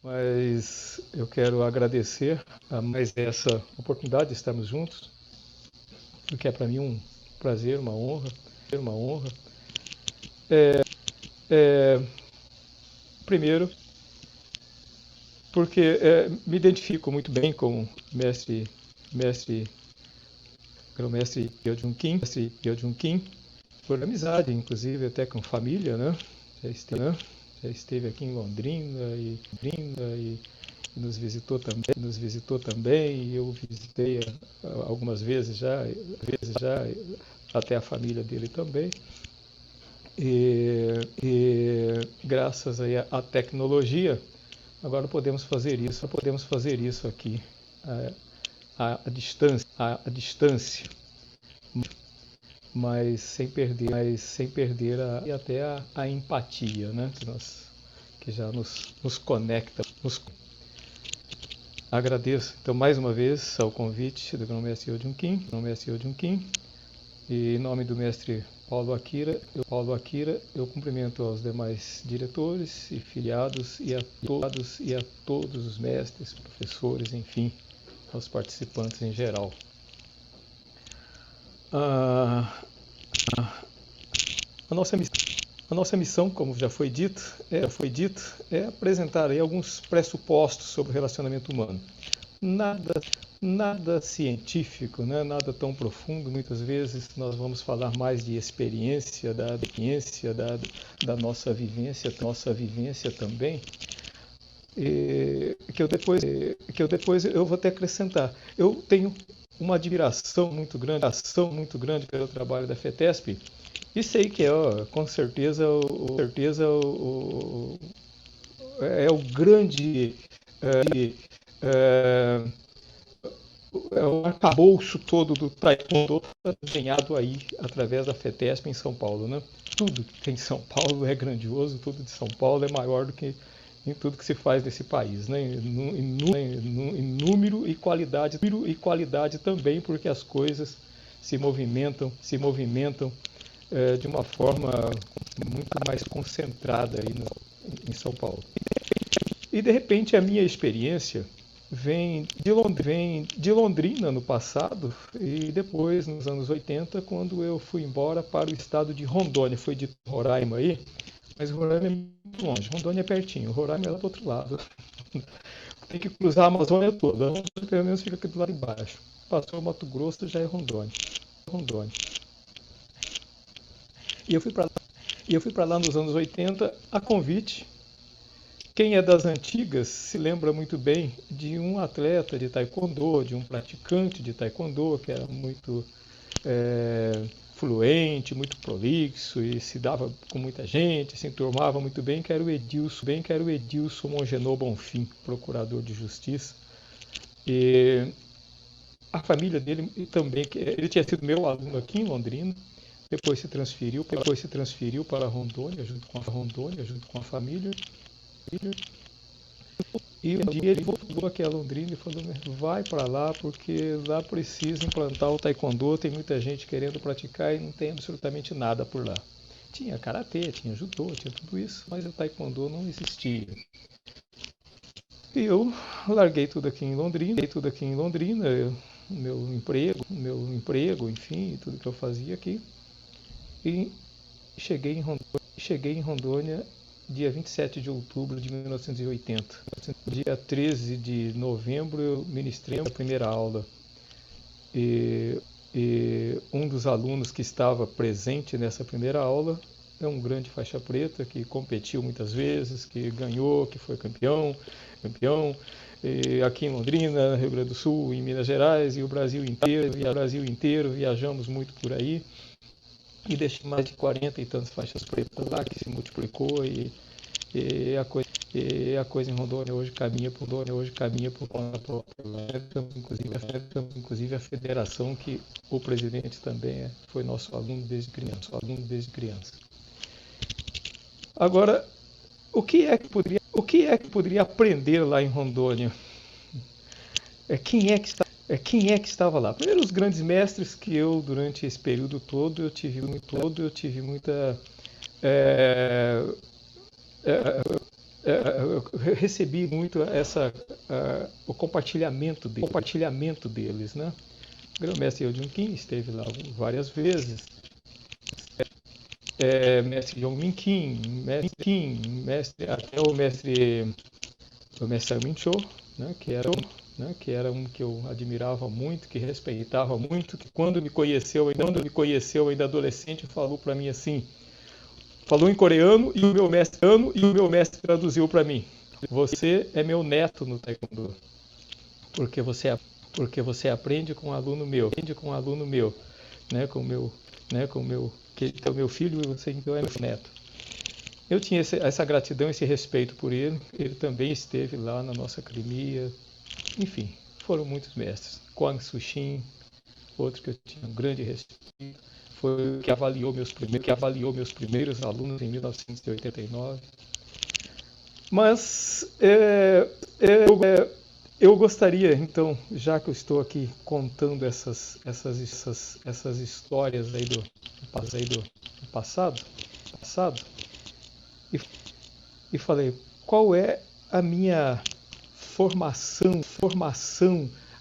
mas eu quero agradecer a mais essa oportunidade de estarmos juntos, o que é para mim um prazer, uma honra. É, primeiro, porque me identifico muito bem com o mestre, pelo mestre Gyojun Kim, por amizade, inclusive até com família, né? Já esteve aqui em Londrina e nos visitou também, e eu visitei algumas vezes já até a família dele também. E graças aí à tecnologia, agora podemos fazer isso aqui à distância, mas sem perder e até a empatia, né? Que já nos conecta. Agradeço então mais uma vez ao convite do mestre Gyojun Kim, e em nome do mestre Paulo Akira, eu cumprimento aos demais diretores e filiados e a todos os mestres, professores, enfim, aos participantes em geral. A nossa missão, como já foi dito, é apresentar aí alguns pressupostos sobre o relacionamento humano. Nada científico, né? Nada tão profundo. Muitas vezes nós vamos falar mais de experiência, da nossa vivência também. Que eu depois eu vou até acrescentar. Eu tenho uma admiração muito grande pelo trabalho da FETESP, e sei que com certeza é o grande é, é o arcabouço todo do taekwondo desenhado aí através da FETESP em São Paulo, né? Tudo que tem em São Paulo é grandioso, tudo de São Paulo é maior do que em tudo que se faz nesse país, né? Em número e qualidade também, porque as coisas se movimentam de uma forma muito mais concentrada aí em São Paulo. E de repente a minha experiência vem de Londrina no passado, e depois nos anos 80, quando eu fui embora para o estado de Rondônia. Foi de Roraima aí, mas Roraima é muito longe, Rondônia é pertinho, Roraima é lá do outro lado. Tem que cruzar a Amazônia toda, pelo menos fica aqui do lado de baixo. Passou o Mato Grosso, já é Rondônia. E eu fui para lá nos anos 80 a convite. Quem é das antigas se lembra muito bem de um atleta de taekwondo, de um praticante de taekwondo que era muito fluente, muito prolixo e se dava com muita gente, se enturmava muito bem, que era o Edilson Mongenor Bonfim, procurador de justiça. E a família dele também, ele tinha sido meu aluno aqui em Londrina, depois se transferiu para Rondônia, junto com a família. E um dia ele voltou aqui a Londrina e falou: vai para lá, porque lá precisa implantar o taekwondo, tem muita gente querendo praticar e não tem absolutamente nada por lá. Tinha karatê, tinha judô, tinha tudo isso, mas o taekwondo não existia. E eu larguei tudo aqui em Londrina, meu emprego, enfim, tudo que eu fazia aqui, e cheguei em Rondônia dia 27 de outubro de 1980. Dia 13 de novembro eu ministrei a primeira aula. E um dos alunos que estava presente nessa primeira aula é um grande faixa preta que competiu muitas vezes, que ganhou, que foi campeão aqui em Londrina, Rio Grande do Sul, em Minas Gerais e o Brasil inteiro, viajamos muito por aí. E deixei mais de 40 e tantas faixas pretas lá, que se multiplicou, e a coisa em Rondônia hoje caminha por conta própria. Inclusive a federação, que o presidente também foi nosso aluno desde criança. Agora, o que é que poderia aprender lá em Rondônia? Quem é que estava lá? Primeiro, os grandes mestres que eu, durante esse período todo, eu tive muita eu recebi muito o compartilhamento deles, né? O grão-mestre Eugene Kim esteve lá várias vezes. Mestre John Min Kim, até o mestre Min Cho, né, que era um que eu admirava muito, que respeitava muito, que quando me conheceu ainda adolescente, falou para mim assim, falou em coreano e o meu mestre traduziu para mim: você é meu neto no taekwondo, porque você aprende com um aluno meu, né, com o meu que é o meu filho e você então é meu neto. Eu tinha essa gratidão, esse respeito por ele. Ele também esteve lá na nossa academia. Enfim, foram muitos mestres. Kwang Sushin, outro que eu tinha um grande respeito, foi o que avaliou meus primeiros alunos em 1989. Mas eu gostaria, então, já que eu estou aqui contando essas histórias aí do passado, e falei, qual é a minha formação,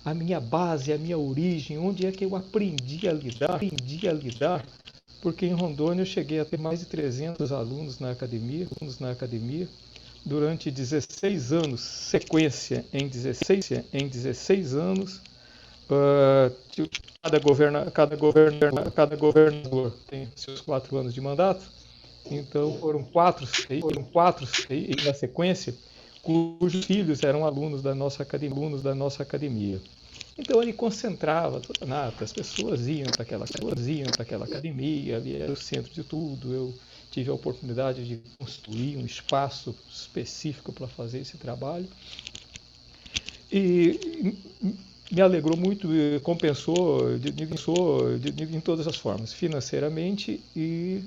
a minha base, a minha origem, onde é que eu aprendi a lidar, porque em Rondônia eu cheguei a ter mais de 300 alunos na academia, durante 16 anos, sequência em 16 anos. Cada governador tem seus 4 anos de mandato, então foram quatro na sequência, cujos filhos eram alunos da nossa academia. Então ele concentrava toda a nata, as pessoas iam para aquela academia, ali era o centro de tudo. Eu tive a oportunidade de construir um espaço específico para fazer esse trabalho. E me alegrou muito, compensou em todas as formas, financeiramente e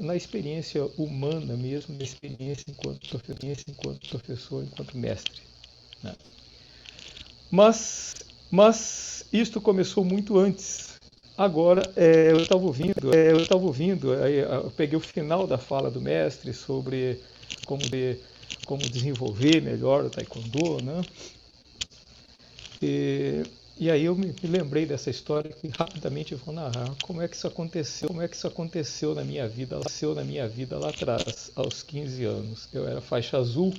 na experiência humana mesmo, na experiência enquanto professor, enquanto mestre, né? Mas isto começou muito antes. Agora, eu estava ouvindo, aí, eu peguei o final da fala do mestre sobre como desenvolver melhor o taekwondo, né? E aí eu me lembrei dessa história que rapidamente eu vou narrar. Como é que isso aconteceu na minha vida lá atrás, aos 15 anos. Eu era faixa azul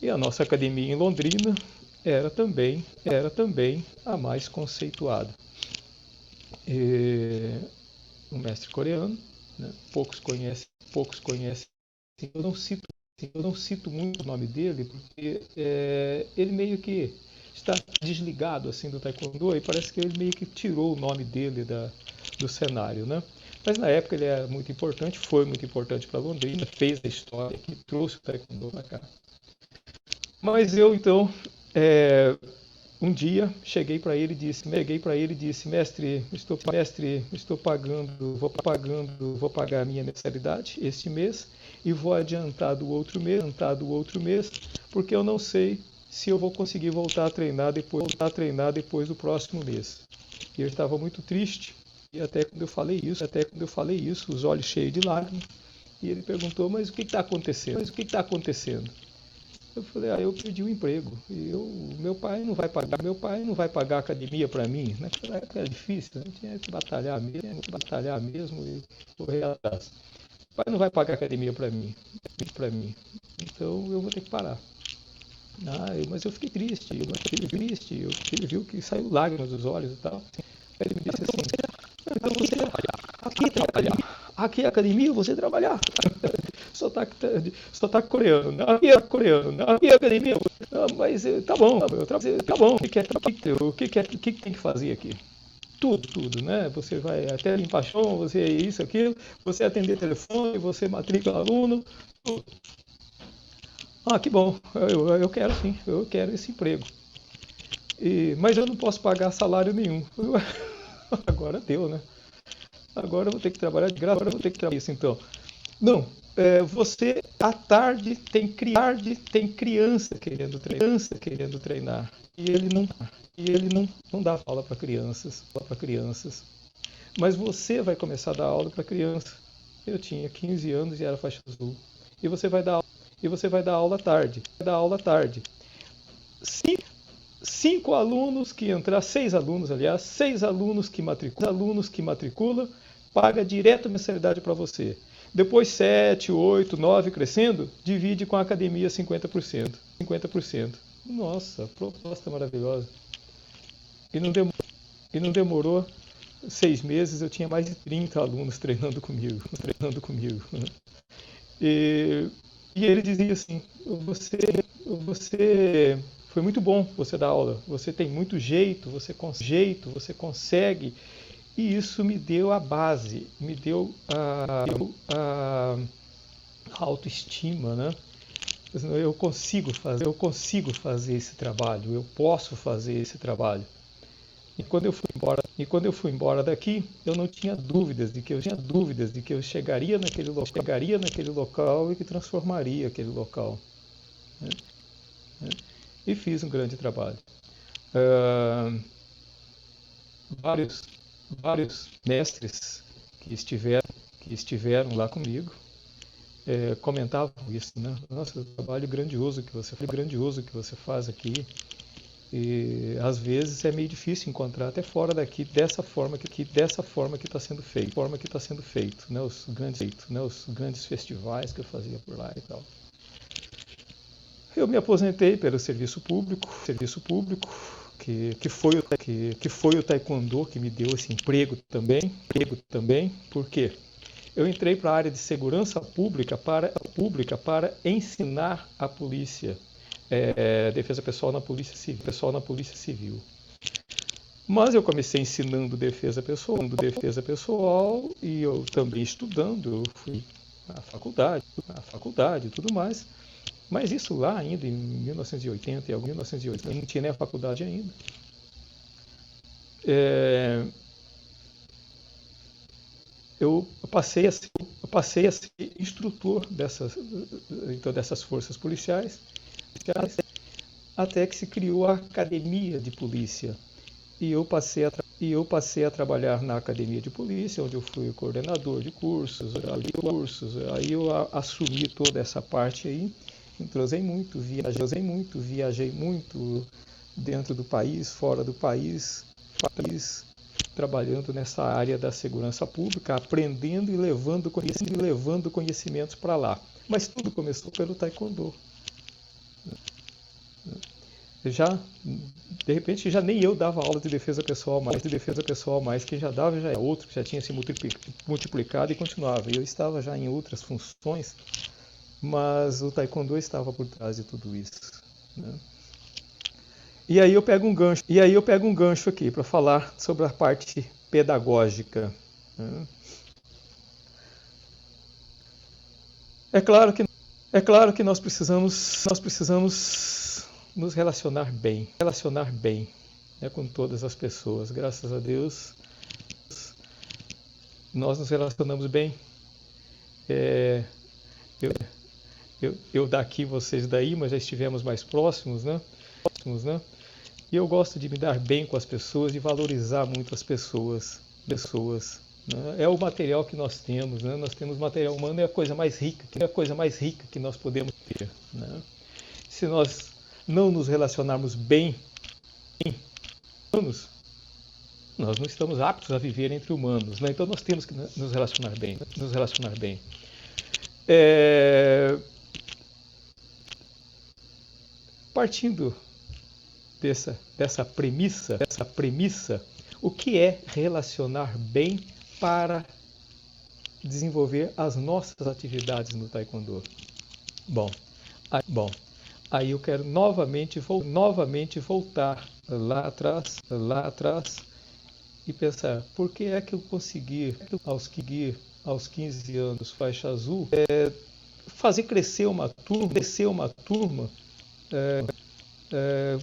e a nossa academia em Londrina era também a mais conceituada. Um mestre coreano, né? Poucos conhecem. Eu não cito muito o nome dele porque ele meio que está desligado assim do taekwondo e parece que ele meio que tirou o nome dele do cenário, né? Mas na época ele era muito importante, foi muito importante para Londrina, fez a história, que trouxe o taekwondo para cá. Mas eu então um dia cheguei para ele e disse, mestre, vou pagar a minha mensalidade este mês e vou adiantar do outro mês, porque eu não sei se eu vou conseguir voltar a treinar depois do próximo mês. E ele estava muito triste, e até quando eu falei isso, os olhos cheios de lágrimas, e ele perguntou, mas o que está acontecendo? Eu falei, eu perdi o emprego, e meu pai não vai pagar academia para mim. Naquela época era difícil, eu tinha que batalhar mesmo e correr atrás. O pai não vai pagar academia para mim, então eu vou ter que parar. Mas eu fiquei triste, ele viu que saiu lágrimas dos olhos e tal. Aí ele me disse assim, então você trabalhar. Aqui é academia, você trabalhar. Sotaque coreano. Aqui é academia. Mas tá bom. O que tem que fazer aqui? Tudo, né? Você vai até limpar chão, você isso, aquilo, você atender telefone, você matricula aluno, tudo. Que bom, eu quero sim, eu quero esse emprego. Mas eu não posso pagar salário nenhum. Agora deu, né? Agora eu vou ter que trabalhar de graça, isso então. Não, você à tarde tem criança querendo treinar. E ele não dá aula para crianças. Mas você vai começar a dar aula para criança. Eu tinha 15 anos e era faixa azul. e você vai dar aula à tarde. Cinco alunos que entrar, 6 alunos, aliás, 6 alunos que matricula, paga direto a mensalidade para você. Depois 7, 8, 9 crescendo, divide com a academia 50%. 50%. Nossa, proposta maravilhosa. E não demorou 6 meses, eu tinha mais de 30 alunos treinando comigo. E, e ele dizia assim, você foi muito bom você dar aula, você tem muito jeito, você consegue. E isso me deu a base, me deu a autoestima, né? Eu consigo fazer esse trabalho, eu posso fazer esse trabalho. E quando eu fui embora daqui, eu não tinha dúvidas de que eu chegaria naquele local e que transformaria aquele local, né? E fiz um grande trabalho. Vários mestres que estiveram lá comigo comentavam isso, né? Nossa, o trabalho grandioso que você faz aqui. E às vezes é meio difícil encontrar até fora daqui dessa forma que está sendo feito, né? Os grandes festivais que eu fazia por lá e tal. Eu me aposentei pelo serviço público, que foi o taekwondo que me deu esse emprego também. Por quê? Eu entrei para a área de segurança pública para ensinar a polícia, defesa pessoal na polícia civil. Mas eu comecei ensinando defesa pessoal e eu também estudando, eu fui à faculdade e tudo mais. Mas isso lá ainda em 1980, eu não tinha nem a faculdade ainda. Eu passei a ser instrutor dessas forças policiais, até que se criou a academia de polícia. E eu passei a trabalhar na academia de polícia, onde eu fui coordenador de cursos. Aí eu assumi toda essa parte aí, entrosei muito, viajei muito dentro do país, fora do país, trabalhando nessa área da segurança pública, aprendendo e levando conhecimentos para lá. Mas tudo começou pelo taekwondo. De repente, já nem eu dava aula de defesa pessoal mais, quem já dava já era outro, que já tinha se multiplicado e continuava. Eu estava já em outras funções, mas o taekwondo estava por trás de tudo isso, né? E aí eu pego um gancho aqui para falar sobre a parte pedagógica, né? É claro que nós precisamos nos relacionar bem, né, com todas as pessoas. Graças a Deus, nós nos relacionamos bem. Eu daqui, vocês daí, mas já estivemos mais próximos, né? E eu gosto de me dar bem com as pessoas, de valorizar muito as pessoas, né? É o material que nós temos, né? Nós temos material humano, é a coisa mais rica que nós podemos ter, né? Se nós não nos relacionarmos bem com humanos, nós não estamos aptos a viver entre humanos, né? Então nós temos que nos relacionar bem. Partindo dessa premissa, o que é relacionar bem para desenvolver as nossas atividades no taekwondo? Bom, aí eu quero novamente voltar lá atrás e pensar, por que é que eu consegui, aos 15 anos, faixa azul, fazer crescer uma turma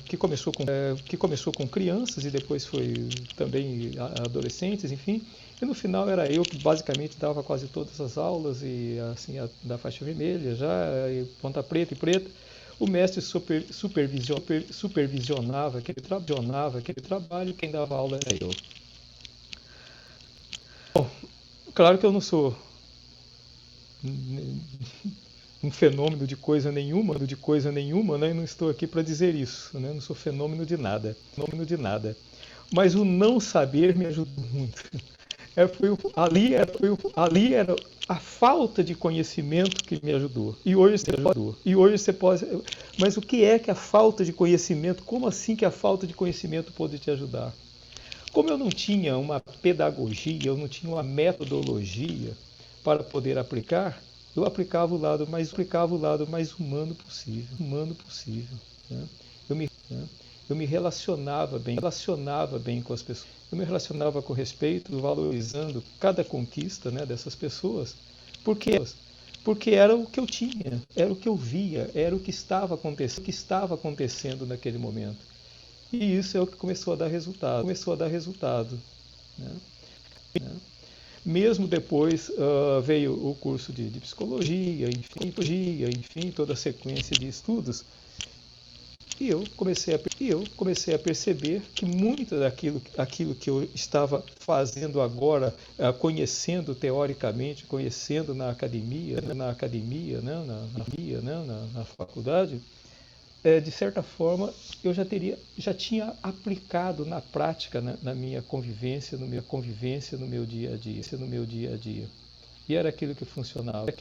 que começou com crianças e depois foi também adolescentes, enfim. E no final era eu que basicamente dava quase todas as aulas e assim da faixa vermelha já, e ponta preta e preta. O mestre supervisionava aquele trabalho, quem dava aula era eu. Bom, claro que eu não sou um fenômeno de coisa nenhuma, né? E não estou aqui para dizer isso, né? Não sou fenômeno de nada, Mas o não saber me ajudou muito. Ali era a falta de conhecimento que me ajudou. E hoje você pode. Mas o que é que a falta de conhecimento? Como assim que a falta de conhecimento pode te ajudar? Como eu não tinha uma pedagogia, eu não tinha uma metodologia para poder aplicar, eu aplicava o lado mais humano possível. Né? Eu me relacionava bem com as pessoas. Eu me relacionava com respeito, valorizando cada conquista, né, dessas pessoas, porque era o que eu tinha, era o que eu via, era o que estava acontecendo naquele momento. E isso é o que começou a dar resultado. Né? Mesmo depois veio o curso de psicologia, enfim, toda a sequência de estudos. E eu comecei a perceber que muito aquilo que eu estava fazendo agora, conhecendo teoricamente, conhecendo na academia, né, na faculdade, de certa forma eu já tinha aplicado na prática, na minha convivência, no meu dia a dia. E era aquilo que funcionava.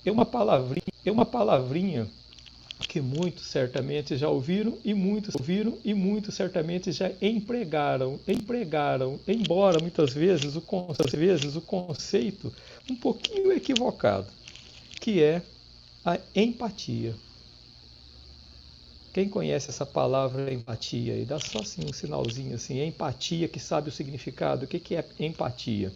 É uma palavrinha que muitos certamente já ouviram e muitos certamente já empregaram, embora muitas vezes o conceito um pouquinho equivocado, que é a empatia. Quem conhece essa palavra empatia e dá só assim um sinalzinho assim, empatia, que sabe o significado, o que é empatia?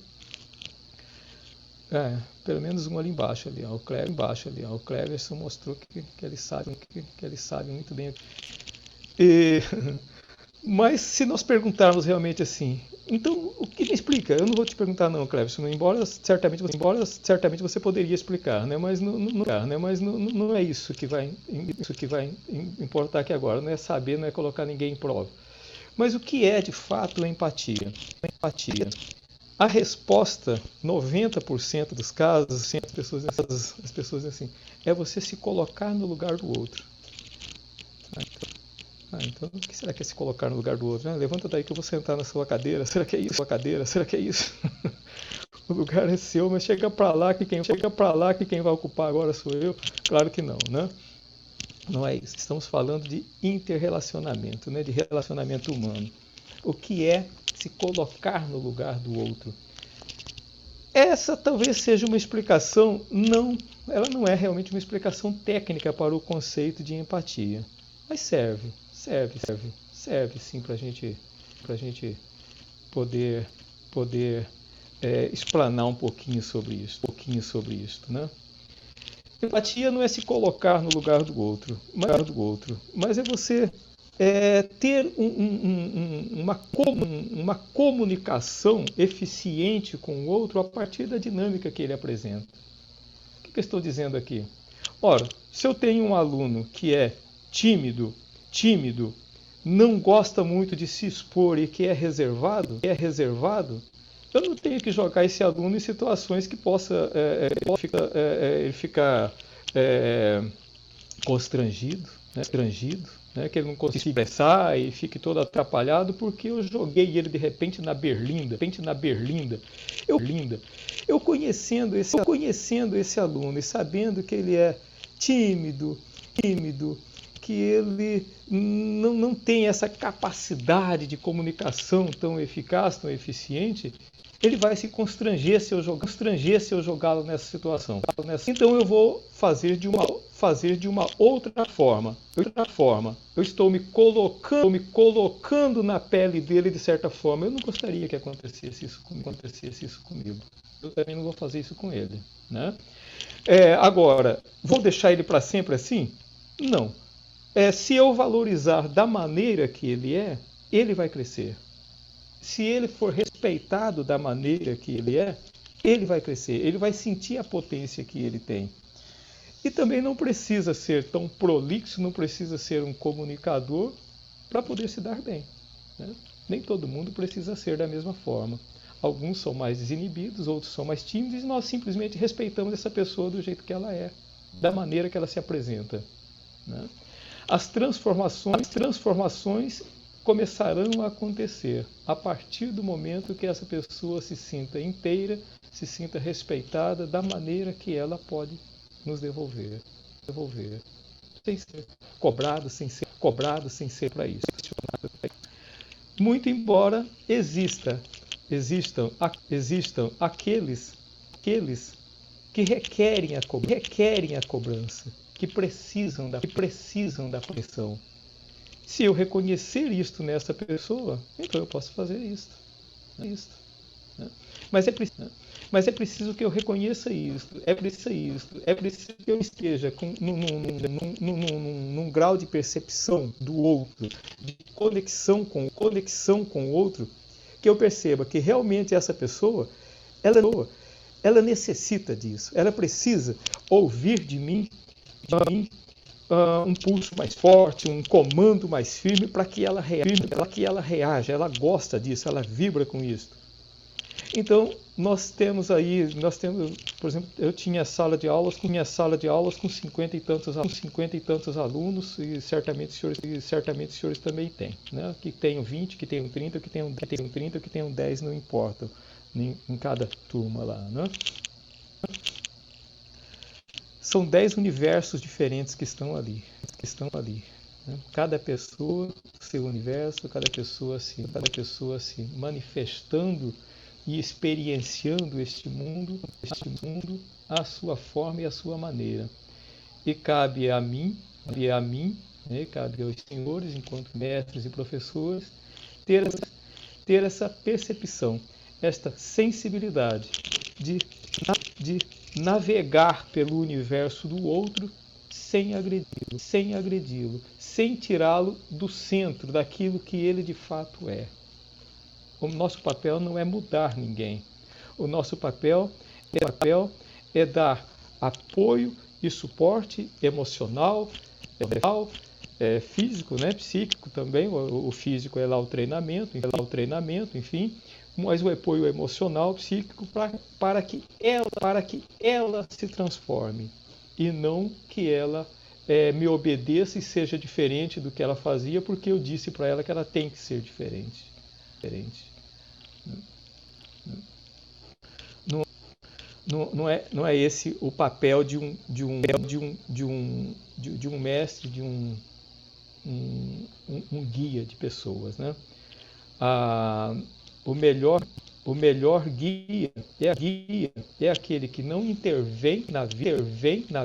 Pelo menos um ali embaixo ali, ó, o Cleverson mostrou que ele sabe muito bem. E, mas se nós perguntarmos realmente assim, então o que me explica? Eu não vou te perguntar não, Cleverson, embora certamente você poderia explicar, né? Mas não é isso que vai importar aqui agora, não é saber, não é colocar ninguém em prova. Mas o que é de fato a empatia? A resposta, 90% dos casos, as pessoas dizem assim, é você se colocar no lugar do outro. Então o que será que é se colocar no lugar do outro? Levanta daí que eu vou sentar na sua cadeira. Será que é isso? O lugar é seu, mas chega para lá que quem vai ocupar agora sou eu. Claro que não, né? Não é isso. Estamos falando de interrelacionamento, né? De relacionamento humano. O que é se colocar no lugar do outro? Essa talvez seja uma explicação, ela não é realmente uma explicação técnica para o conceito de empatia, mas serve sim para a gente poder explanar um pouquinho sobre isso, né? Empatia não é se colocar no lugar do outro, mas é você ter uma comunicação eficiente com o outro a partir da dinâmica que ele apresenta. O que eu estou dizendo aqui? Ora, se eu tenho um aluno que é tímido, não gosta muito de se expor e que é reservado, eu não tenho que jogar esse aluno em situações que possa ele ficar constrangido, né, que ele não consiga expressar e fique todo atrapalhado porque eu joguei ele de repente na berlinda. Eu conhecendo esse aluno e sabendo que ele é tímido, que ele não tem essa capacidade de comunicação tão eficaz, tão eficiente, ele vai se constranger se eu jogá-lo nessa situação. Então eu vou fazer de uma outra forma. Eu estou me colocando na pele dele de certa forma. Eu não gostaria que acontecesse isso comigo. Eu também não vou fazer isso com ele, né? Agora, vou deixar ele para sempre assim? Não. Se eu valorizar da maneira que ele vai crescer. Se ele for respeitado da maneira que ele vai crescer, ele vai sentir a potência que ele tem. E também não precisa ser tão prolixo, não precisa ser um comunicador para poder se dar bem, né? Nem todo mundo precisa ser da mesma forma. Alguns são mais desinibidos, outros são mais tímidos, e nós simplesmente respeitamos essa pessoa do jeito que ela é, da maneira que ela se apresenta, né? As transformações começarão a acontecer a partir do momento que essa pessoa se sinta inteira, se sinta respeitada da maneira que ela pode nos devolver, sem ser cobrado, sem ser para isso. Muito embora existam aqueles que requerem a cobrança, que precisam da pressão. Se eu reconhecer isto nessa pessoa, então eu posso fazer isto. Né? Mas é preciso que eu reconheça isto. É preciso que eu esteja num grau de percepção do outro, de conexão com o outro, que eu perceba que realmente essa pessoa, ela necessita disso. Ela precisa ouvir de mim um pulso mais forte, um comando mais firme para que ela reaja, ela gosta disso, ela vibra com isso. Então, nós temos, por exemplo, eu tinha sala de aulas com 50 e tantos alunos, e certamente os senhores também têm, né? Que tenham 20, que tenham 30, que tenham 10, não importa, em cada turma lá, né? São 10 universos diferentes que estão ali, né? Cada pessoa, seu universo, cada pessoa se manifestando e experienciando este mundo à sua forma e à sua maneira. E cabe a mim, né, cabe aos senhores, enquanto mestres e professores, ter essa percepção, esta sensibilidade de navegar pelo universo do outro sem agredi-lo, sem tirá-lo do centro daquilo que ele de fato é. O nosso papel não é mudar ninguém. O nosso papel é dar apoio e suporte emocional, físico, né, psíquico também. O físico é lá o treinamento, enfim, mas o apoio emocional, psíquico, para que ela se transforme e não que ela me obedeça e seja diferente do que ela fazia, porque eu disse para ela que ela tem que ser diferente. Não é esse o papel de um mestre, de um guia de pessoas, né? O melhor guia é aquele que não intervém na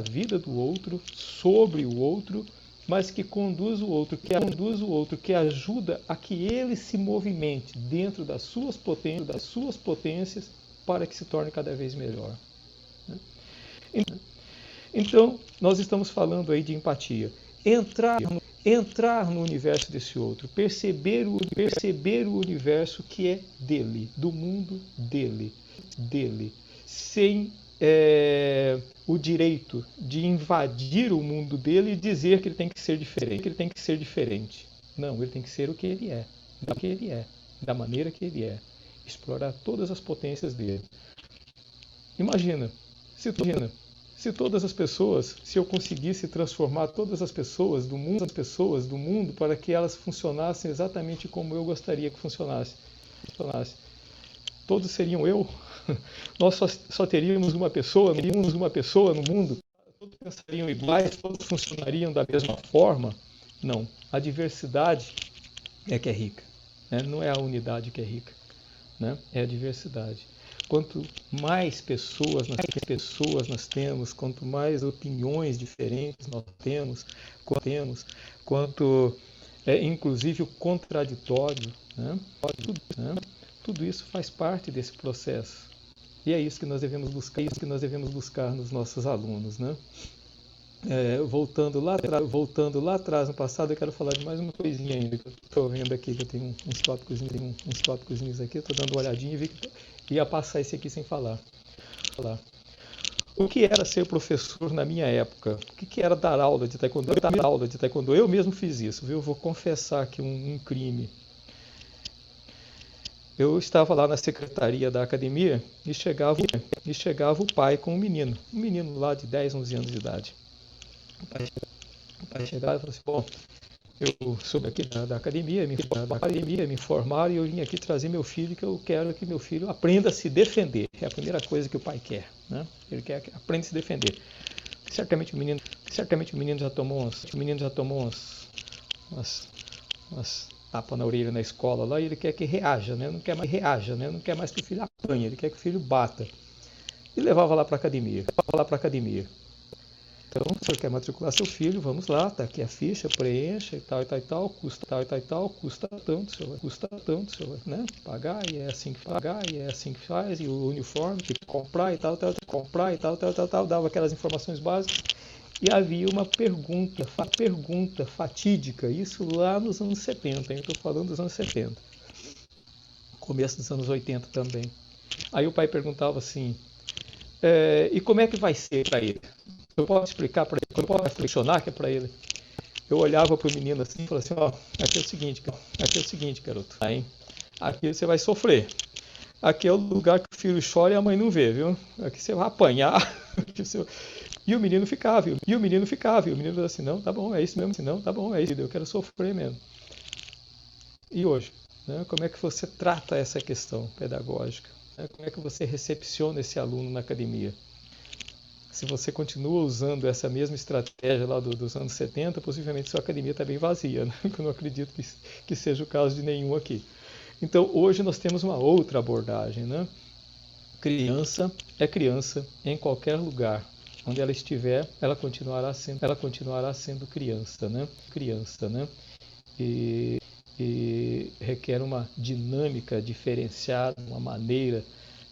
vida do outro, sobre o outro, mas que conduz o outro, que ajuda a que ele se movimente dentro das suas potências para que se torne cada vez melhor. Então, nós estamos falando aí de empatia. Entrar no universo desse outro, perceber o universo que é dele, do mundo dele, sem o direito de invadir o mundo dele e dizer que ele tem que ser diferente. Não, ele tem que ser o que ele é, da maneira que ele é, explorar todas as potências dele. Imagina, se todas as pessoas, se eu conseguisse transformar todas as pessoas do mundo para que elas funcionassem exatamente como eu gostaria que funcionasse. Todos seriam eu? Nós só teríamos uma pessoa no mundo? Todos pensariam iguais? Todos funcionariam da mesma forma? Não. A diversidade é que é rica, né? Não é a unidade que é rica, né? É a diversidade. Quanto mais pessoas nós temos, quanto mais opiniões diferentes nós temos, quanto inclusive o contraditório, né? Tudo isso faz parte desse processo. E é isso que nós devemos buscar nos nossos alunos, né? Voltando lá atrás no passado, eu quero falar de mais uma coisinha ainda que eu estou vendo aqui, que eu tenho uns tópicos aqui, estou dando uma olhadinha e vi que ia passar esse aqui sem falar. O que era ser professor na minha época? O que era dar aula de taekwondo? Eu mesmo fiz isso, viu? Vou confessar aqui um crime. Eu estava lá na secretaria da academia e chegava o pai com um menino lá de 10, 11 anos de idade. O pai chegava e falou assim, bom, eu soube aqui da academia, me informaram e eu vim aqui trazer meu filho, que eu quero que meu filho aprenda a se defender. É a primeira coisa que o pai quer, né? Ele quer que aprenda a se defender. Certamente o menino já tomou umas tapas na orelha na escola lá, e ele quer que reaja, né? Não quer mais que o filho apanhe, ele quer que o filho bata. E levava lá para a academia. Então, se você quer matricular seu filho, vamos lá, tá aqui a ficha, preencha e tal, custa tanto, senhor, né? Pagar, e é assim que faz, e o uniforme, tem que comprar e tal, dava aquelas informações básicas. E havia uma pergunta fatídica, isso lá nos anos 70, eu estou falando dos anos 70, começo dos anos 80 também. Aí o pai perguntava assim, e como é que vai ser para ele? Eu posso explicar para ele, eu posso reflexionar que é para ele. Eu olhava para o menino assim e falava assim, aqui é o seguinte, garoto, aqui você vai sofrer. Aqui é o lugar que o filho chora e a mãe não vê, viu? Aqui você vai apanhar. E o menino ficava, e o menino falava assim, não, tá bom, é isso mesmo, não, tá bom, é isso, eu quero sofrer mesmo. E hoje, né, como é que você trata essa questão pedagógica? Como é que você recepciona esse aluno na academia? Se você continua usando essa mesma estratégia lá dos anos 70, possivelmente sua academia está bem vazia, né? Eu não acredito que seja o caso de nenhum aqui. Então, hoje nós temos uma outra abordagem, né? Criança é criança em qualquer lugar. Onde ela estiver, ela continuará sendo criança, né? E requer uma dinâmica diferenciada, uma maneira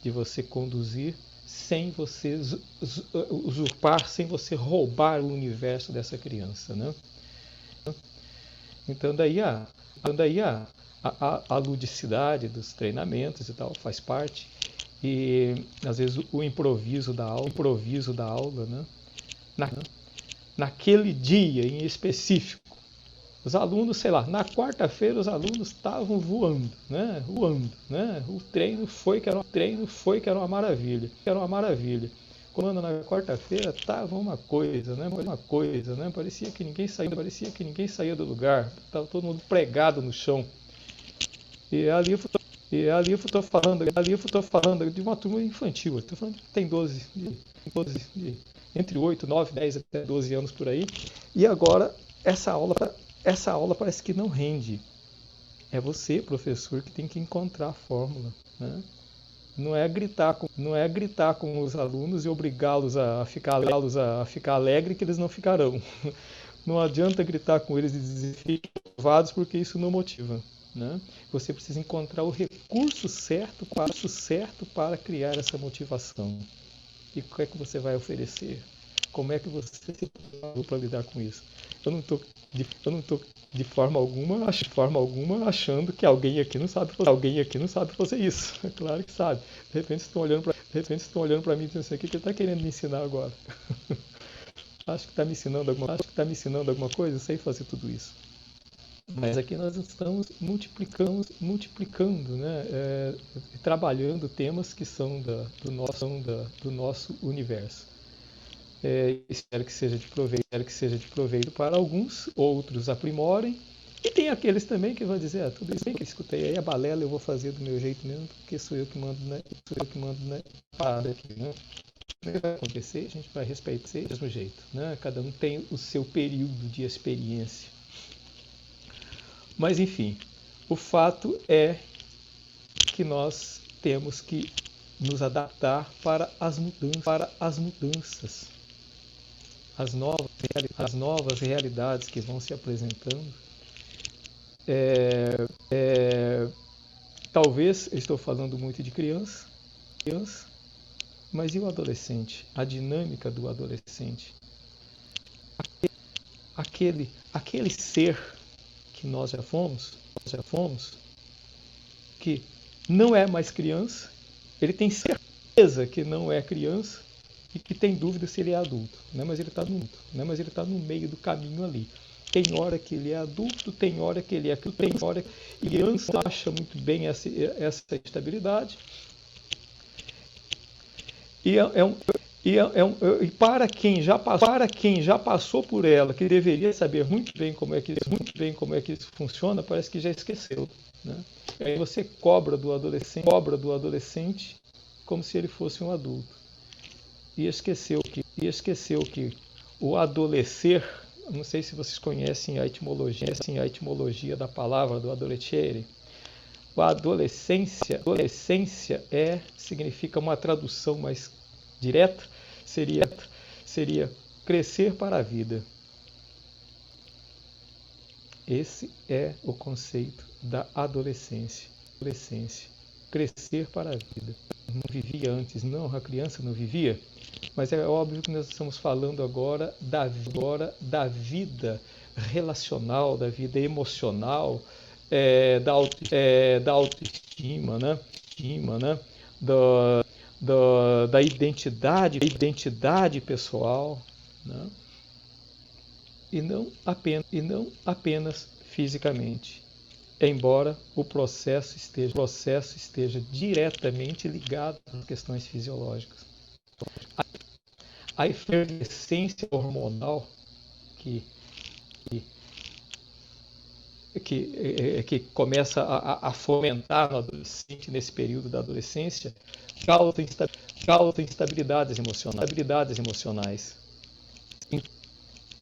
de você conduzir sem você usurpar, sem você roubar o universo dessa criança, né? Então daí a ludicidade dos treinamentos e tal faz parte, e às vezes o improviso da aula, né? Naquele dia em específico, os alunos, sei lá, na quarta-feira os alunos estavam voando, né? O treino foi que era uma maravilha, Quando na quarta-feira estava uma coisa, né? Parecia que ninguém saía do lugar, estava todo mundo pregado no chão. E ali eu estou falando de uma turma infantil, estou falando que tem 12, entre 8, 9, 10 até 12 anos por aí, e agora essa aula parece que não rende. É você, professor, que tem que encontrar a fórmula, né? Não é gritar com os alunos e obrigá-los a ficar alegre, que eles não ficarão. Não adianta gritar com eles e dizer fiquem motivados, porque isso não motiva, né? Você precisa encontrar o recurso certo para criar essa motivação. E o que é que você vai oferecer? Como é que você se preparou para lidar com isso? Eu não estou de forma alguma achando que alguém aqui não sabe fazer isso. É claro que sabe. De repente estão olhando para mim e dizendo assim, o que ele está querendo me ensinar agora? Acho que está me ensinando alguma coisa, eu sei fazer tudo isso. Mas aqui nós estamos multiplicando, né? Trabalhando temas que são do nosso universo. Espero que seja de proveito para alguns, outros aprimorem, e tem aqueles também que vão dizer, tudo isso que eu escutei aí, a balela eu vou fazer do meu jeito mesmo, porque sou eu que mando, né? Parada aqui, né? O que vai acontecer, a gente vai respeitar do mesmo jeito, né? Cada um tem o seu período de experiência. Mas enfim, o fato é que nós temos que nos adaptar para as mudanças. As novas realidades que vão se apresentando. Talvez eu estou falando muito de criança, mas e o adolescente? A dinâmica do adolescente? Aquele ser que nós já fomos, que não é mais criança, ele tem certeza que não é criança, e que tem dúvida se ele é adulto, né? Mas ele está no meio do caminho ali. Tem hora que ele é adulto, tem hora que ele é criança, tem hora que a criança acha muito bem essa estabilidade. E para quem já passou por ela, que deveria saber muito bem como é que isso funciona, parece que já esqueceu, né? Aí você cobra do adolescente como se ele fosse um adulto. E esqueceu que o adolescer, não sei se vocês conhecem a etimologia da palavra do adolescere. A adolescência significa uma tradução mais direta, seria crescer para a vida. Esse é o conceito da adolescência. Crescer para a vida. Não vivia antes, não, a criança não vivia, mas é óbvio que nós estamos falando agora da vida relacional, da vida emocional, da autoestima, né? Da identidade pessoal, né? E não apenas fisicamente, embora o processo esteja diretamente ligado às questões fisiológicas. A efervescência hormonal que começa a fomentar no adolescente, nesse período da adolescência, causa instabilidades emocionais.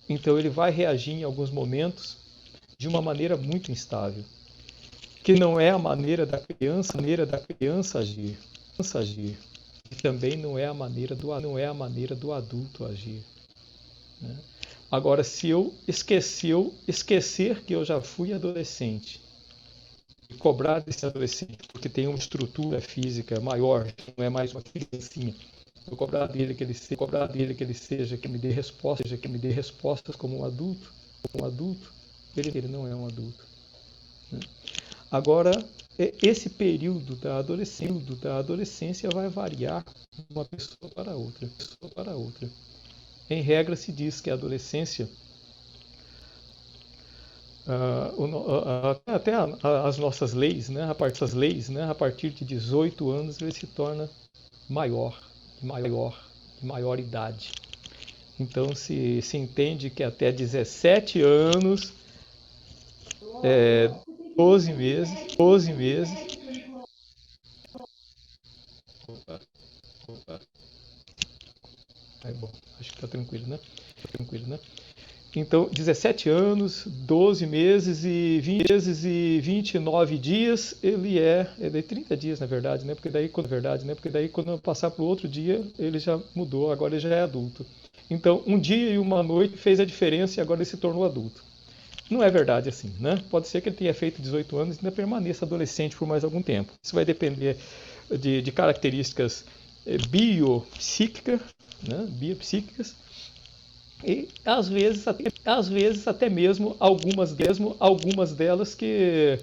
Então ele vai reagir em alguns momentos de uma maneira muito instável, que não é a maneira da criança agir, e também não é a maneira do adulto agir, né? Agora, se eu esquecer que eu já fui adolescente e cobrar desse adolescente porque tem uma estrutura física maior, não é mais uma criancinha, eu cobrar dele que ele seja, que me dê respostas como um adulto, ele não é um adulto, né? Agora, esse período da adolescência vai variar de uma pessoa para outra. Em regra, se diz que a adolescência, até as nossas leis, né, a partir de 18 anos, ele se torna maior idade. Então, se entende que até 17 anos, 12 meses. Opa. Bom, acho que está tranquilo, né? Então, 17 anos, 12 meses e 29 dias, ele é 30 dias, na verdade, né? Porque daí quando eu passar para o outro dia, ele já mudou, agora ele já é adulto. Então, um dia e uma noite fez a diferença e agora ele se tornou adulto. Não é verdade assim, né? Pode ser que ele tenha feito 18 anos e ainda permaneça adolescente por mais algum tempo. Isso vai depender de características biopsíquicas, né? E às vezes até mesmo algumas delas que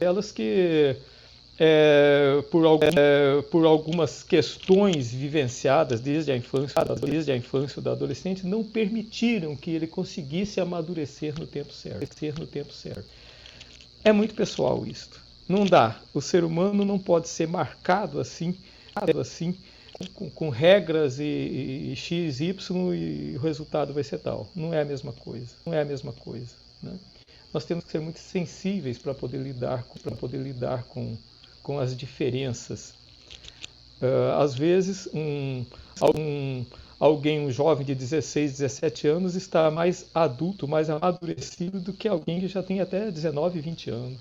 por algumas questões vivenciadas desde a infância do adolescente não permitiram que ele conseguisse amadurecer no tempo certo. É muito pessoal isto. Não dá. O ser humano não pode ser marcado assim com regras e x, y e o resultado vai ser tal. Não é a mesma coisa. Né? Nós temos que ser muito sensíveis para poder lidar com as diferenças. Às vezes, um jovem de 16, 17 anos está mais adulto, mais amadurecido do que alguém que já tem até 19, 20 anos.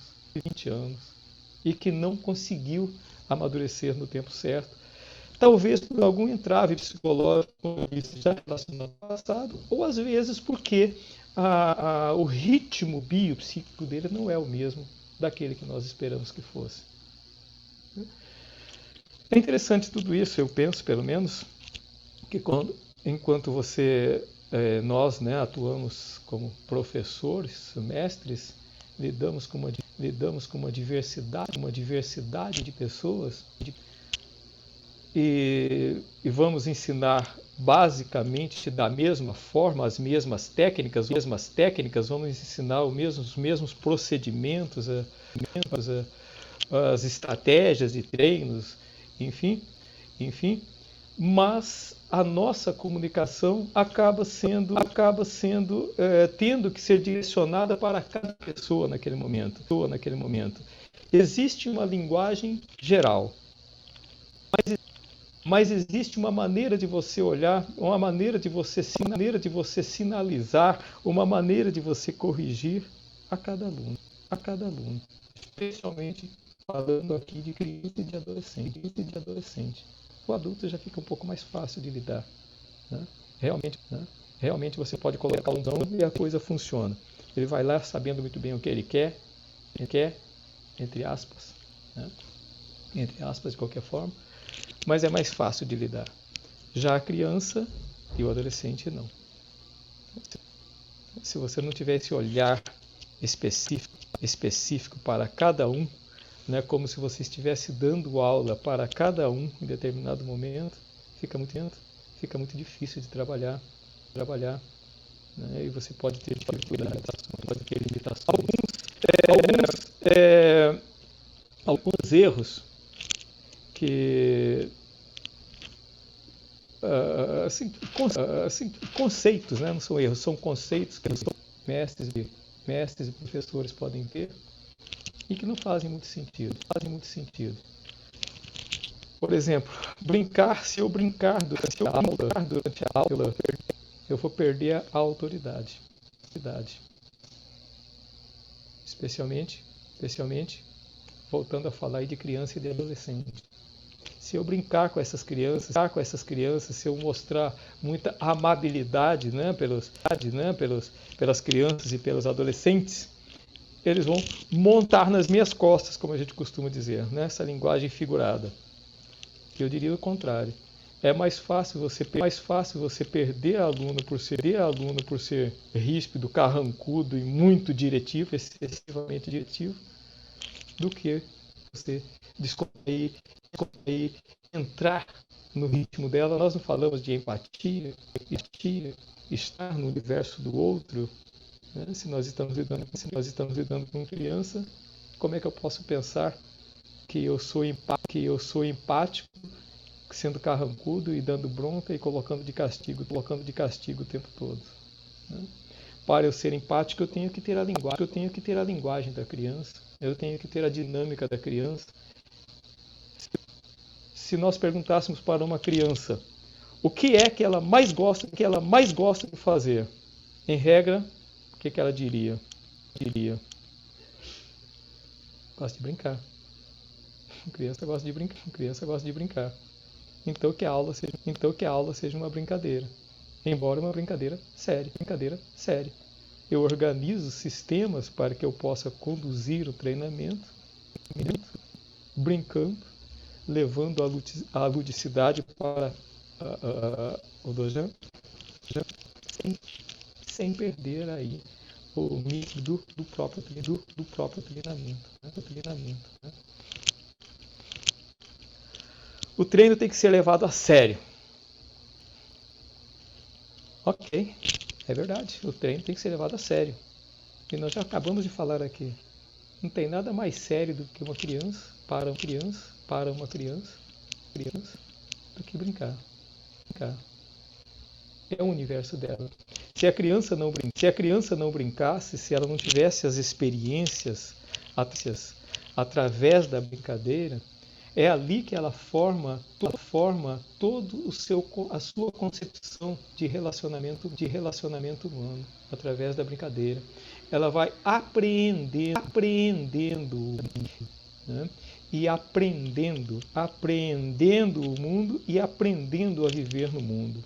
E que não conseguiu amadurecer no tempo certo. Talvez por algum entrave psicológico já relacionado ao passado, ou às vezes porque o ritmo biopsíquico dele não é o mesmo daquele que nós esperamos que fosse. É interessante tudo isso, eu penso, pelo menos, que enquanto nós, né, atuamos como professores, mestres, lidamos com uma diversidade de pessoas, e vamos ensinar basicamente da mesma forma, as mesmas técnicas, vamos ensinar os mesmos procedimentos, as estratégias de treinos, enfim, mas a nossa comunicação acaba tendo que ser direcionada para cada pessoa naquele momento. Existe uma linguagem geral, mas existe uma maneira de você olhar, uma maneira de você sinalizar, uma maneira de você corrigir a cada aluno, especialmente falando aqui de criança e de adolescente. O adulto já fica um pouco mais fácil de lidar, né? Realmente você pode colocar um dom e a coisa funciona. Ele vai lá sabendo muito bem o que ele quer, entre aspas, né? Entre aspas, de qualquer forma, mas é mais fácil de lidar. Já a criança e o adolescente não. Se você não tiver esse olhar específico para cada um, né, como se você estivesse dando aula para cada um em determinado momento, fica muito difícil de trabalhar, né, e você pode ter limitações. Alguns erros que conceitos, né, não são erros, são conceitos que mestres e professores podem ter e que não fazem muito sentido. Por exemplo, se eu brincar durante a aula, eu vou perder a autoridade. Especialmente, voltando a falar aí de criança e de adolescente. Se eu brincar com essas crianças, se eu mostrar muita amabilidade, né, pelas crianças e pelos adolescentes, eles vão montar nas minhas costas, como a gente costuma dizer, nessa linguagem figurada. Eu diria o contrário. É mais fácil você perder aluno por ser ríspido, carrancudo e muito diretivo, excessivamente diretivo, do que você descontrair, entrar no ritmo dela. Nós não falamos de empatia, estar no universo do outro. Né? Se nós estamos lidando com criança, como é que eu posso pensar que eu sou empático, sendo carrancudo e dando bronca e colocando de castigo o tempo todo? Né? Para eu ser empático, eu tenho que ter a linguagem da criança, eu tenho que ter a dinâmica da criança. Se nós perguntássemos para uma criança o que é que ela mais gosta de fazer, em regra, o que ela diria? Gosta de brincar. Criança gosta de brincar. Então que a aula seja uma brincadeira, embora uma brincadeira séria. Eu organizo sistemas para que eu possa conduzir o treinamento, brincando, levando a ludicidade para o dojo, sem perder aí o nível do próprio treinamento. Né? O treino tem que ser levado a sério. Ok, é verdade, o treino tem que ser levado a sério. E nós já acabamos de falar aqui. Não tem nada mais sério do que uma criança, do que brincar. É o universo dela. Se a criança não brincasse, se ela não tivesse as experiências através da brincadeira, é ali que ela forma todo a sua concepção de relacionamento humano, através da brincadeira. Ela vai apreendendo, né? E apreendendo o mundo e aprendendo a viver no mundo.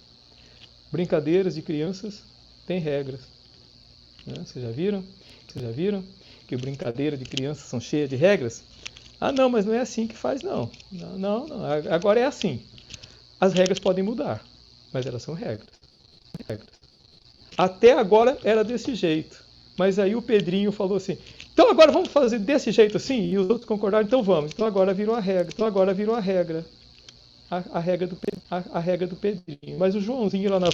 Brincadeiras de crianças têm regras, né? Vocês já viram que brincadeiras de crianças são cheias de regras? Ah, não, mas não é assim que faz, não. Não. Agora é assim. As regras podem mudar, mas elas são regras. Até agora era desse jeito. Mas aí o Pedrinho falou assim, então agora vamos fazer desse jeito assim? E os outros concordaram, então vamos. Então agora virou a regra. a regra do Pedrinho. Mas o Joãozinho lá na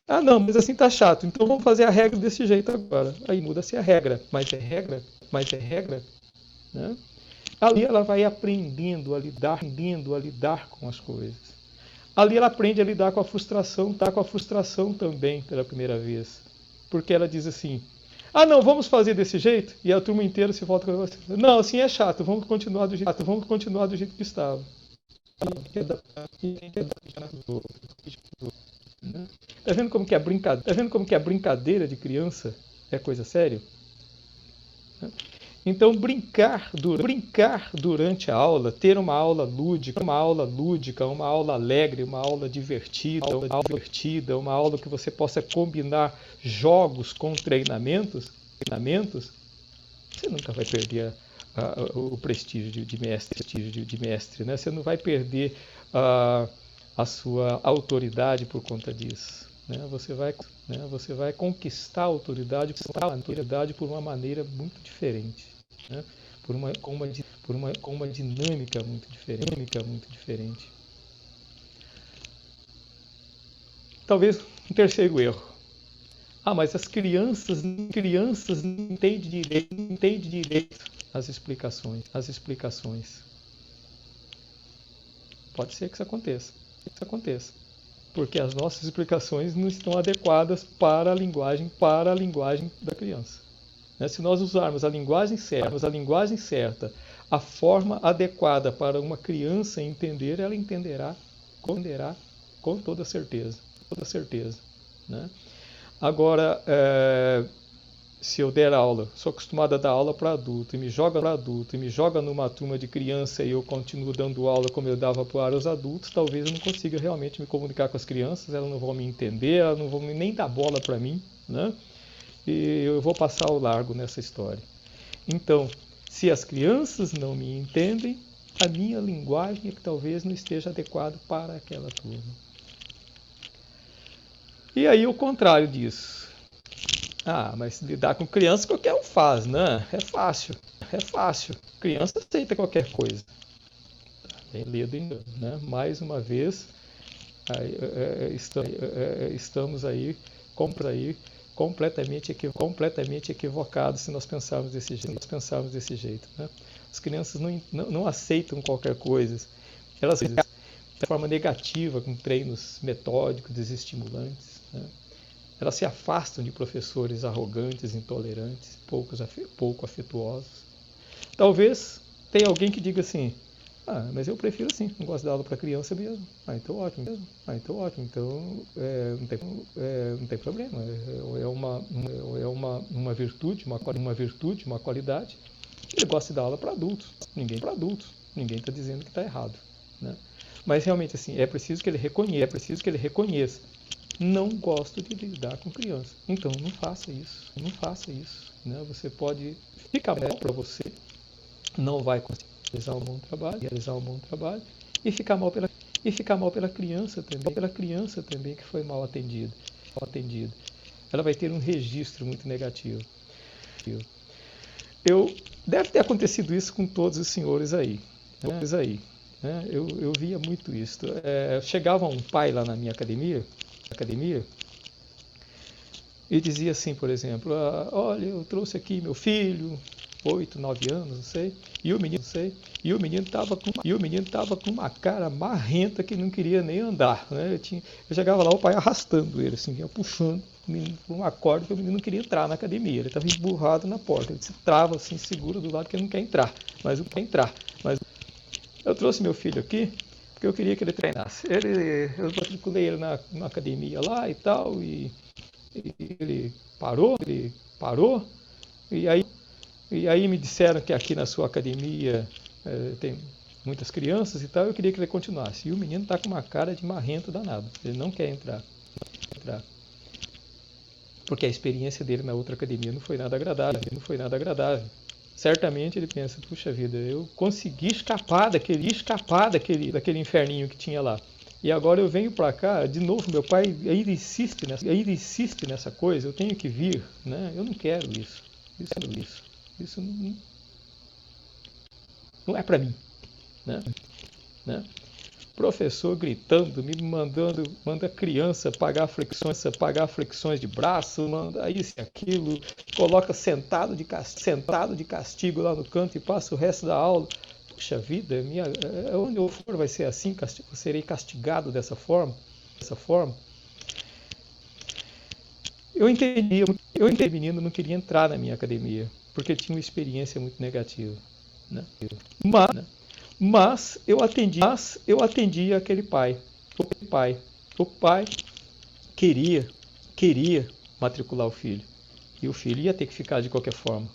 ah, não, mas assim tá chato. Então vamos fazer a regra desse jeito agora. Aí muda-se a regra, mas é regra, né? Ali ela vai aprendendo a lidar com as coisas. Ali ela aprende a lidar com a frustração, tá com a frustração também pela primeira vez. Porque ela diz assim: ah, não, vamos fazer desse jeito? E a turma inteira se volta com você. Não, assim é chato, vamos continuar do jeito que estava. Tá vendo como que é brincadeira? Tá vendo como que a brincadeira de criança é coisa séria? Então, brincar durante a aula, ter uma aula lúdica, uma aula alegre, uma aula divertida, uma aula que você possa combinar jogos com treinamentos, você nunca vai perder o prestígio de mestre, né? Você não vai perder a sua autoridade por conta disso. Né? Você vai conquistar a autoridade por uma maneira muito diferente. Né? Com uma dinâmica muito diferente. Talvez um terceiro erro. Ah, mas as crianças não entendem direito as explicações. Pode ser que isso aconteça. Porque as nossas explicações não estão adequadas para a linguagem da criança. Se nós usarmos a linguagem certa, a forma adequada para uma criança entender, ela entenderá com toda certeza. Né? Agora, se eu der aula, sou acostumado a dar aula para adulto e me joga numa turma de criança e eu continuo dando aula como eu dava para os adultos, talvez eu não consiga realmente me comunicar com as crianças, elas não vão me entender, elas não vão nem dar bola para mim, né? E eu vou passar ao largo nessa história. Então, se as crianças não me entendem, a minha linguagem é que talvez não esteja adequada para aquela turma. E aí o contrário disso. Ah, mas lidar com criança qualquer um faz, né? É fácil. Criança aceita qualquer coisa. Né? Mais uma vez, estamos aí completamente equivocados se nós pensarmos desse jeito. Né? As crianças não aceitam qualquer coisa. Elas de forma negativa, com treinos metódicos, desestimulantes. Né? Elas se afastam de professores arrogantes, intolerantes, pouco afetuosos. Talvez tenha alguém que diga assim: ah, mas eu prefiro assim, não gosto de dar aula para criança mesmo. Ah, então ótimo. Então não tem problema. É uma virtude, uma qualidade. Ele gosta de dar aula para adultos. Ninguém está dizendo que está errado. Né? Mas realmente assim, é preciso que ele reconheça. Não gosto de lidar com criança. Então não faça isso. Né? Você pode ficar mal para você, não vai conseguir realizar um bom trabalho e ficar mal pela criança também que foi mal atendida. Ela vai ter um registro muito negativo. Deve ter acontecido isso com todos os senhores aí. Né? Eu via muito isso. Chegava um pai lá na minha academia e dizia assim, por exemplo: olha, eu trouxe aqui meu filho, 8, 9 anos, não sei, e o menino estava com uma cara marrenta que não queria nem andar, né? Eu chegava lá, o pai arrastando ele, assim, puxando o menino por uma corda, porque o menino não queria entrar na academia, ele estava emburrado na porta, ele se trava assim, seguro do lado que ele não quer entrar, mas eu trouxe meu filho aqui porque eu queria que ele treinasse. Eu matriculei ele na academia lá e tal, e ele parou, e aí me disseram que aqui na sua academia tem muitas crianças e tal, eu queria que ele continuasse. E o menino está com uma cara de marrento danado, ele não quer entrar. Porque a experiência dele na outra academia não foi nada agradável. Certamente ele pensa: puxa vida, eu consegui escapar daquele inferninho que tinha lá. E agora eu venho para cá, de novo, meu pai ainda insiste nessa coisa, eu tenho que vir, né? Eu não quero isso. Isso não é para mim, né? professor gritando, me manda a criança pagar flexões de braço, manda isso e aquilo, coloca sentado de castigo lá no canto e passa o resto da aula. Puxa vida, onde eu for vai ser assim, eu serei castigado dessa forma. Eu entendi, o menino não queria entrar na minha academia, porque tinha uma experiência muito negativa, né? Mas eu atendi aquele pai. O pai queria matricular o filho. E o filho ia ter que ficar de qualquer forma.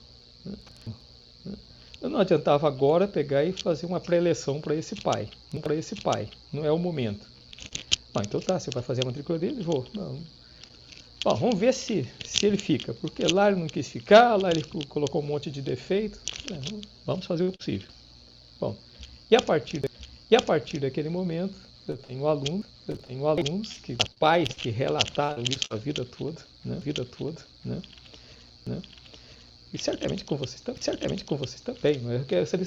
Eu não adiantava agora pegar e fazer uma pré-eleção para esse pai. Não é o momento. Então tá, você vai fazer a matrícula dele? Vou. Não. Bom, vamos ver se ele fica. Porque lá ele não quis ficar, lá ele colocou um monte de defeito. Vamos fazer o possível. Bom, e a partir daquele momento, eu tenho alunos pais que relataram isso a vida toda, né? E certamente com vocês também. Mas eu quero saber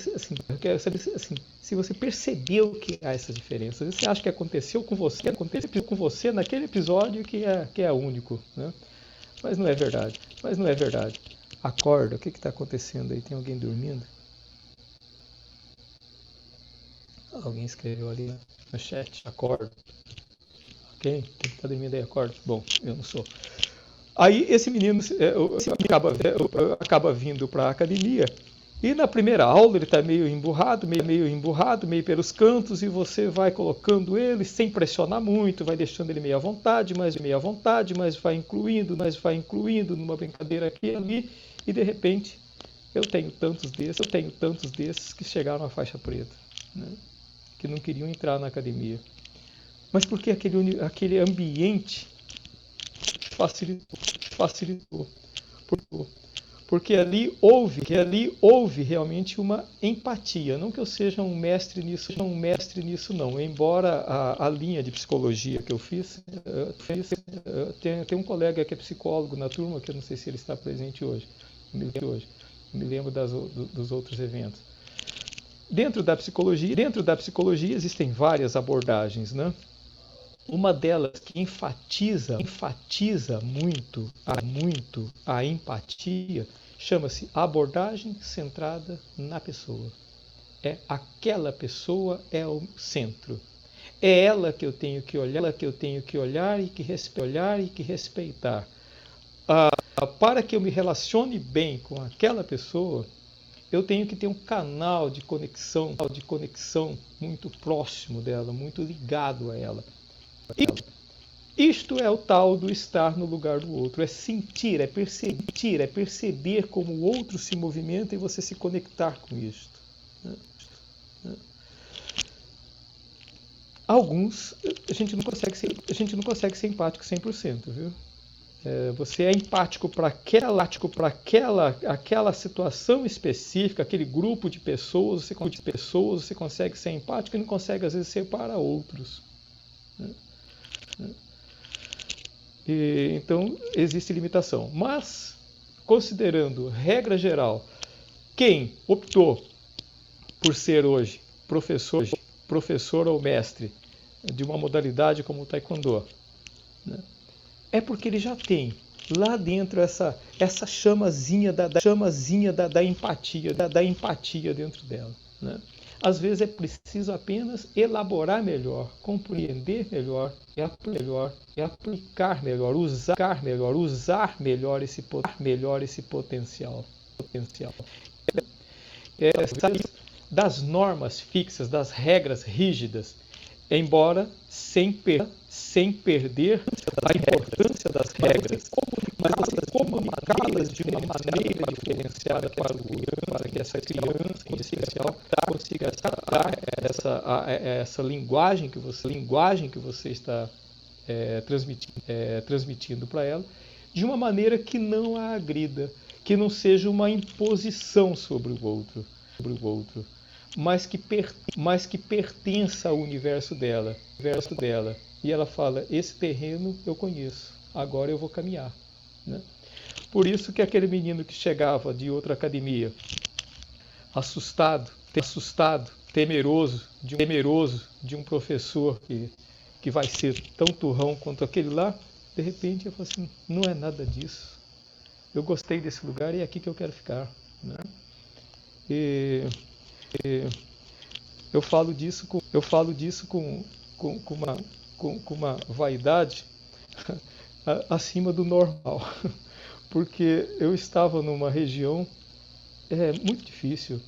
assim, se você percebeu que há essas diferenças. Você acha que aconteceu com você naquele episódio que é único, né? Mas não é verdade. Acorda, o que está acontecendo aí? Tem alguém dormindo? Alguém escreveu ali no chat, acorda. Ok? Quem está dormindo aí, acorda. Bom, eu não sou. Aí esse menino acaba vindo para a academia e na primeira aula ele está meio emburrado, meio pelos cantos, e você vai colocando ele sem pressionar muito, vai deixando ele meio à vontade, mas vai incluindo numa brincadeira aqui e ali, e de repente eu tenho tantos desses que chegaram à faixa preta, né? Que não queriam entrar na academia. Mas porque aquele ambiente facilitou. Porque ali houve realmente uma empatia. Não que eu seja um mestre nisso não. Embora a linha de psicologia que eu fiz, tem um colega que é psicólogo na turma, que eu não sei se ele está presente hoje. Me lembro dos outros eventos. Dentro da psicologia existem várias abordagens, né? Uma delas que enfatiza muito a empatia chama-se abordagem centrada na pessoa. Aquela pessoa é o centro. É ela que eu tenho que olhar e que respeitar. Para que eu me relacione bem com aquela pessoa, eu tenho que ter um canal de conexão muito próximo dela, muito ligado a ela. Isto é o tal do estar no lugar do outro, é sentir, é perceber como o outro se movimenta e você se conectar com isto. Alguns, a gente não consegue ser empático 100%, viu? Você é empático para aquela situação específica, aquele grupo de pessoas, você consegue ser empático e não consegue, às vezes, ser para outros. Então, existe limitação. Mas, considerando regra geral, quem optou por ser hoje professor ou mestre de uma modalidade como o Taekwondo, né, é porque ele já tem lá dentro essa chamazinha da empatia dentro dela, né? Às vezes é preciso apenas elaborar melhor, compreender melhor e aplicar melhor, usar melhor esse potencial. Das normas fixas, das regras rígidas, embora sem perder a importância das regras, mas comunicá-las de uma maneira diferenciada para que essa criança, em especial, consiga captar essa linguagem que você está transmitindo para ela, de uma maneira que não a agrida, que não seja uma imposição sobre o outro, mas que pertença ao universo dela. E ela fala, esse terreno eu conheço, agora eu vou caminhar, né? Por isso que aquele menino que chegava de outra academia, assustado, temeroso de um professor que vai ser tão turrão quanto aquele lá. De repente eu falo assim, não é nada disso. Eu gostei desse lugar e é aqui que eu quero ficar, né? E eu falo disso com uma vaidade acima do normal, porque eu estava numa região muito difícil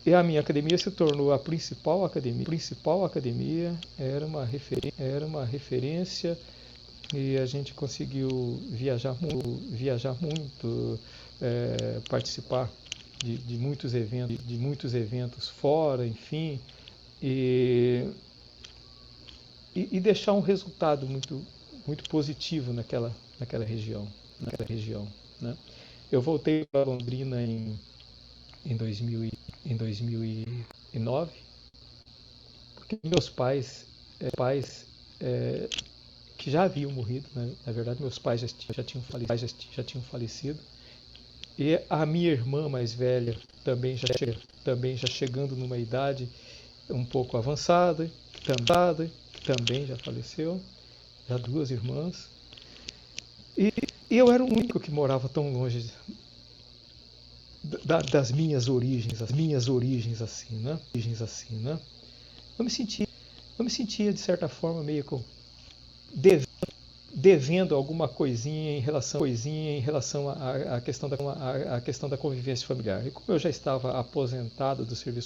e a minha academia se tornou a principal academia, era uma referência e a gente conseguiu viajar muito, participar de muitos eventos fora, enfim, e deixar um resultado muito positivo naquela região, né? Eu voltei para Londrina em 2009, porque meus pais que já haviam morrido, né? Na verdade meus pais já tinham falecido, e a minha irmã mais velha também já chegando numa idade um pouco avançada, que também já faleceu, já duas irmãs, e eu era o único que morava tão longe das minhas origens assim, né? Eu me sentia de certa forma meio com devendo alguma coisinha em relação à questão da convivência familiar. E como eu já estava aposentado do serviço